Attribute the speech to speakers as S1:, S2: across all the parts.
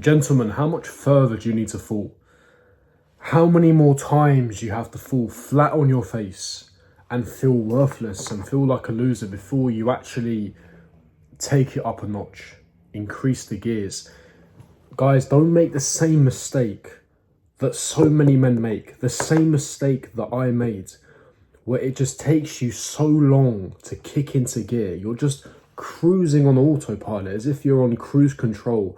S1: Gentlemen, how much further do you need to fall? How many more times do you have to fall flat on your face and feel worthless and feel like a loser before you actually take it up a notch, increase the gears? Guys, don't make the same mistake that so many men make, the same mistake that I made, where it just takes you so long to kick into gear. You're just cruising on autopilot as if you're on cruise control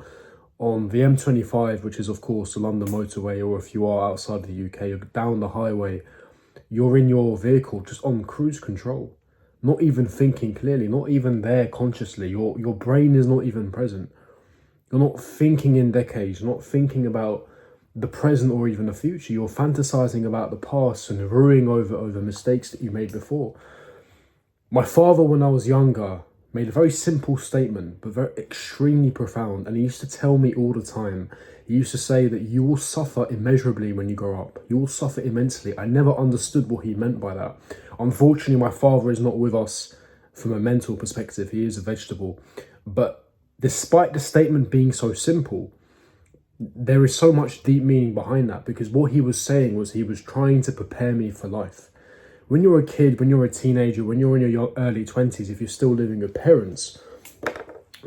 S1: on the M25, which is of course the London motorway, or if you are outside the UK, you're down the highway, you're in your vehicle just on cruise control, not even thinking clearly, not even there consciously. Your brain is not even present. You're not thinking in decades, you're not thinking about the present or even the future. You're fantasizing about the past and ruining over mistakes that you made before. My father, when I was younger, made a very simple statement, but very extremely profound. And he used to tell me all the time, he used to say that you will suffer immeasurably when you grow up. You will suffer immensely. I never understood what he meant by that. Unfortunately, my father is not with us from a mental perspective. He is a vegetable. But despite the statement being so simple, there is so much deep meaning behind that, because what he was saying was he was trying to prepare me for life. When you're a kid, when you're a teenager, when you're in your early 20s, if you're still living with parents,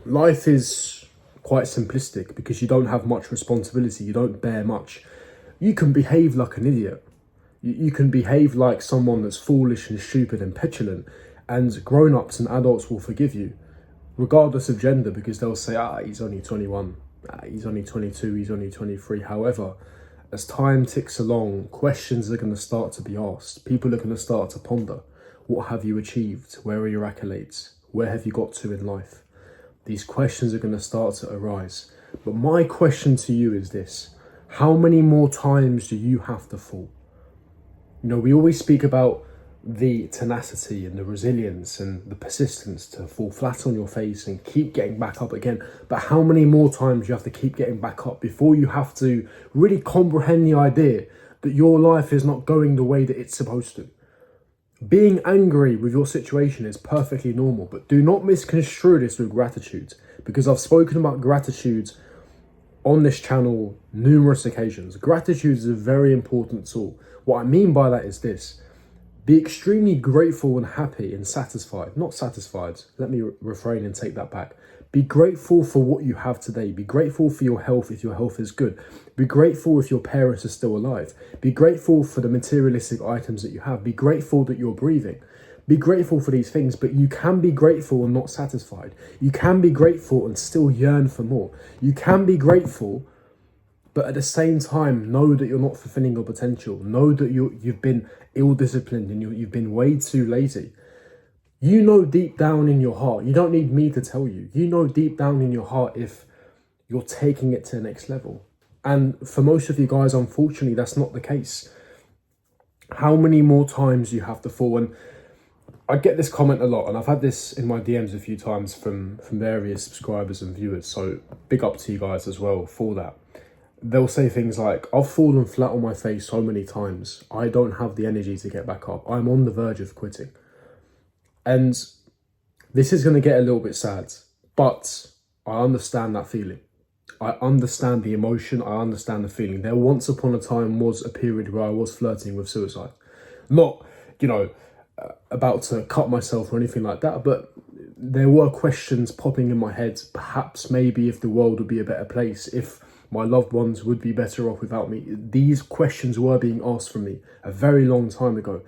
S1: life is quite simplistic because you don't have much responsibility, you don't bear much. You can behave like an idiot. You can behave like someone that's foolish and stupid and petulant, and grown-ups and adults will forgive you, regardless of gender, because they'll say, he's only 21, he's only 22, he's only 23. However, as time ticks along, questions are going to start to be asked. People are going to start to ponder. What have you achieved? Where are your accolades? Where have you got to in life? These questions are going to start to arise. But my question to you is this: how many more times do you have to fall? You know, we always speak about the tenacity and the resilience and the persistence to fall flat on your face and keep getting back up again. But how many more times you have to keep getting back up before you have to really comprehend the idea that your life is not going the way that it's supposed to? Being angry with your situation is perfectly normal, but do not misconstrue this with gratitude, because I've spoken about gratitude on this channel numerous occasions. Gratitude is a very important tool. What I mean by that is this: be extremely grateful and happy and satisfied. Not satisfied. Let me refrain and take that back. Be grateful for what you have today. Be grateful for your health if your health is good. Be grateful if your parents are still alive. Be grateful for the materialistic items that you have. Be grateful that you're breathing. Be grateful for these things, but you can be grateful and not satisfied. You can be grateful and still yearn for more. You can be grateful, but at the same time, know that you're not fulfilling your potential. Know that you've been ill-disciplined and you've been way too lazy. You know deep down in your heart, you don't need me to tell you, you know deep down in your heart if you're taking it to the next level. And for most of you guys, unfortunately, that's not the case. How many more times do you have to fall? And I get this comment a lot, and I've had this in my DMs a few times from various subscribers and viewers, so big up to you guys as well for that. They'll say things like, I've fallen flat on my face so many times, I don't have the energy to get back up. I'm on the verge of quitting. And this is going to get a little bit sad, but I understand that feeling. I understand the emotion. I understand the feeling. There once upon a time was a period where I was flirting with suicide. Not, about to cut myself or anything like that, but there were questions popping in my head. Perhaps maybe if the world would be a better place, if my loved ones would be better off without me. These questions were being asked from me a very long time ago.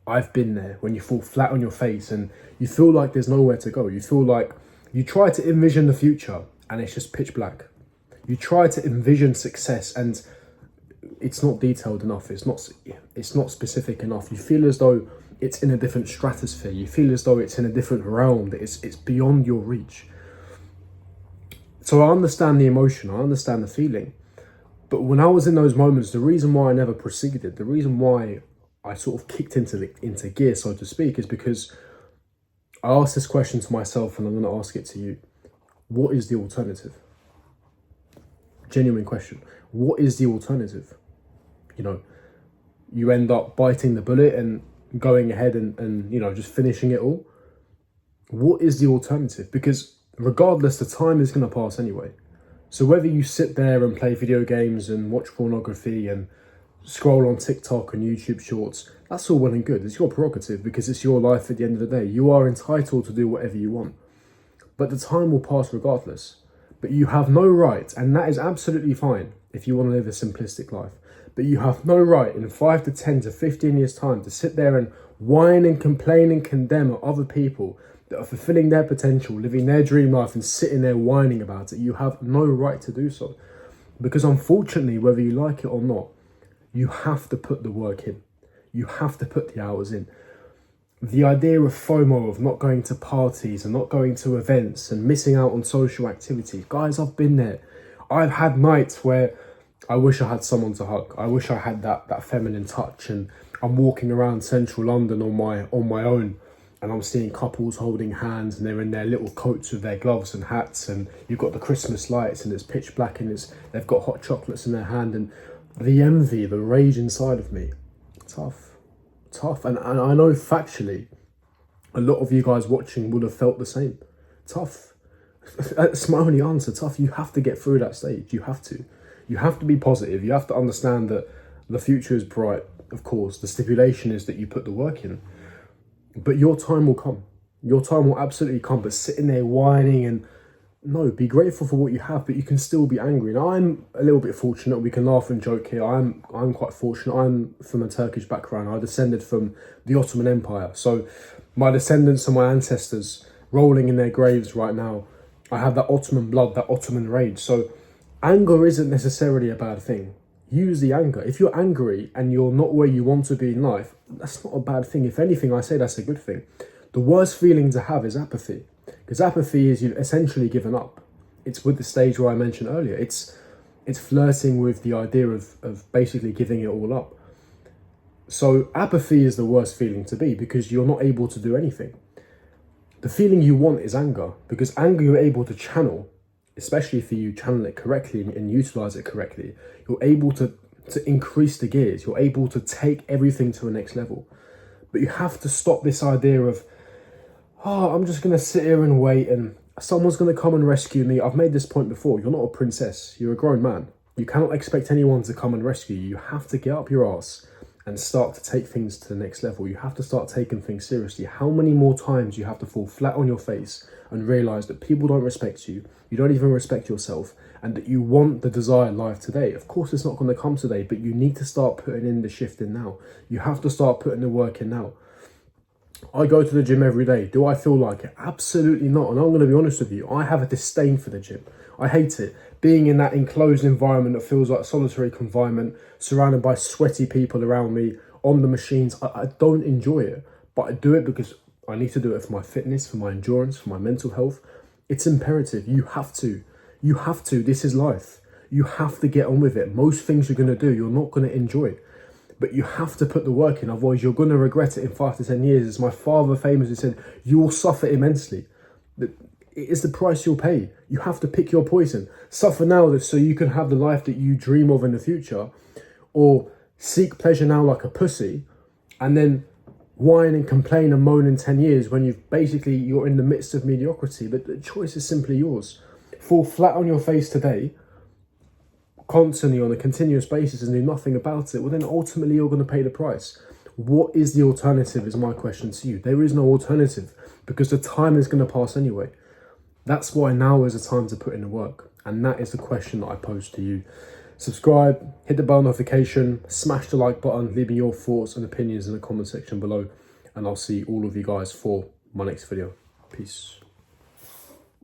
S1: I've been there, when you fall flat on your face and you feel like there's nowhere to go. You feel like you try to envision the future and it's just pitch black. You try to envision success and it's not detailed enough. It's not specific enough. You feel as though it's in a different stratosphere. You feel as though it's in a different realm, that it's beyond your reach. So I understand the emotion, I understand the feeling. But when I was in those moments, the reason why I never proceeded, the reason why I sort of kicked into gear, so to speak, is because I asked this question to myself, and I'm going to ask it to you. What is the alternative? Genuine question. What is the alternative? You end up biting the bullet and going ahead and just finishing it all. What is the alternative? Because regardless, the time is going to pass anyway. So whether you sit there and play video games and watch pornography and scroll on TikTok and YouTube shorts, that's all well and good. It's your prerogative because it's your life at the end of the day. You are entitled to do whatever you want. But the time will pass regardless. But you have no right, and that is absolutely fine if you want to live a simplistic life. But you have no right in 5 to 10 to 15 years' time to sit there and whine and complain and condemn other people that are fulfilling their potential, living their dream life and sitting there whining about it. You have no right to do so. Because unfortunately, whether you like it or not, you have to put the work in. You have to put the hours in. The idea of FOMO, of not going to parties and not going to events and missing out on social activities. Guys, I've been there. I've had nights where I wish I had someone to hug. I wish I had that feminine touch, and I'm walking around central London on my own, and I'm seeing couples holding hands and they're in their little coats with their gloves and hats, and you've got the Christmas lights and it's pitch black and they've got hot chocolates in their hand, and the envy, the rage inside of me, tough. And I know factually a lot of you guys watching would have felt the same. Tough. That's my only answer. Tough. You have to get through that stage. You have to be positive. You have to understand that the future is bright. Of course, the stipulation is that you put the work in, but your time will come. Your time will absolutely come. But sitting there whining and no, be grateful for what you have, but you can still be angry. Now, I'm a little bit fortunate. We can laugh and joke here. I'm quite fortunate. I'm from a Turkish background. I descended from the Ottoman Empire. So my descendants and my ancestors rolling in their graves right now, I have that Ottoman blood, that Ottoman rage. So anger isn't necessarily a bad thing. Use the anger. If you're angry and you're not where you want to be in life, that's not a bad thing. If anything, I say that's a good thing. The worst feeling to have is apathy. Because apathy is you've essentially given up. It's with the stage where I mentioned earlier. It's flirting with the idea of basically giving it all up. So apathy is the worst feeling to be because you're not able to do anything. The feeling you want is anger, because anger you're able to channel, especially if you channel it correctly and utilize it correctly. You're able to increase the gears. You're able to take everything to the next level. But you have to stop this idea of, oh, I'm just going to sit here and wait and someone's going to come and rescue me. I've made this point before. You're not a princess. You're a grown man. You cannot expect anyone to come and rescue you. You have to get up your ass and start to take things to the next level. You have to start taking things seriously. How many more times you have to fall flat on your face and realize that people don't respect you, you don't even respect yourself, and that you want the desired life today? Of course, it's not going to come today, but you need to start putting in the shift in now. You have to start putting the work in now. I go to the gym every day. Do I feel like it? Absolutely not. And I'm going to be honest with you, I have a disdain for the gym. I hate it. Being in that enclosed environment that feels like solitary confinement, surrounded by sweaty people around me, on the machines, I don't enjoy it. But I do it because I need to do it for my fitness, for my endurance, for my mental health. It's imperative. You have to. You have to. This is life. You have to get on with it. Most things you're going to do, you're not going to enjoy. But you have to put the work in, otherwise you're going to regret it in 5 to 10 years. As my father famously said, you will suffer immensely. It is the price you'll pay. You have to pick your poison. Suffer now so you can have the life that you dream of in the future, or seek pleasure now like a pussy, and then whine and complain and moan in 10 years when you're in the midst of mediocrity. But the choice is simply yours. Fall flat on your face today, constantly on a continuous basis, and do nothing about it, well then ultimately you're going to pay the price. What is the alternative is my question to you. There is no alternative, because the time is going to pass anyway. That's why now is the time to put in the work, and that is the question that I pose to you. Subscribe, hit the bell notification, smash the like button, leave me your thoughts and opinions in the comment section below, and I'll see all of you guys for my next video. Peace.